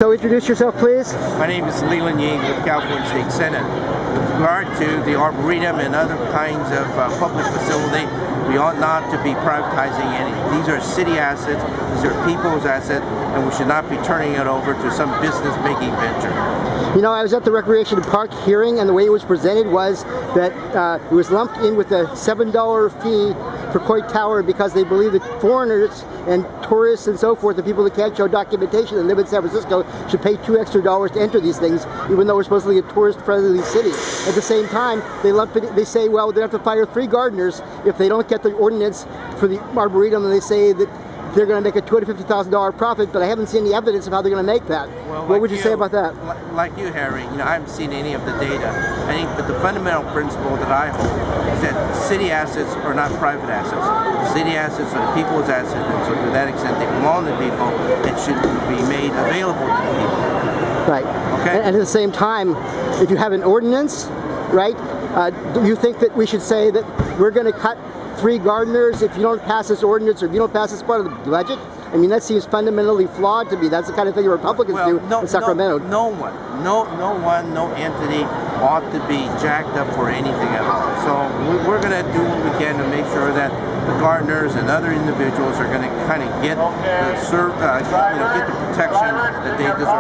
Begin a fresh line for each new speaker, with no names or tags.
So introduce yourself, please.
My name is Leland Yee with California State Senate. With regard to the Arboretum and other kinds of public facility, we ought not to be privatizing any. These are city assets, these are people's assets, and we should not be turning it over to some business-making venture.
You know, I was at the Recreation Park hearing, and the way it was presented was that it was lumped in with a $7 fee for Coit Tower because they believe that foreigners and tourists and so forth, the people that can't show documentation that live in San Francisco, should pay $2 extra to enter these things, even though we're supposed to be a tourist-friendly city. At the same time, they lump it. They say, well, they have to fire 3 gardeners if they don't get the ordinance for the Arboretum, and they say that they're going to make a $250,000 profit, but I haven't seen any evidence of how they're going to make that.
Well,
what would you say about that?
Like you, Harry, you know, I haven't seen any of the data. I think, but the fundamental principle that I hold is that city assets are not private assets. City assets are the people's assets, and so to that extent, they belong to people and should be made available to people.
Right.
Okay.
And at the same time, if you have an ordinance, right, do you think that we should say that we're going to cut 3 gardeners if you don't pass this ordinance, or if you don't pass this part of the budget? I mean, that seems fundamentally flawed to me. That's the kind of thing the Republicans do in Sacramento.
No one, no entity ought to be jacked up for anything at all. So we're going to do what we can to make sure that the gardeners and other individuals are going to kind of get the protection that they deserve.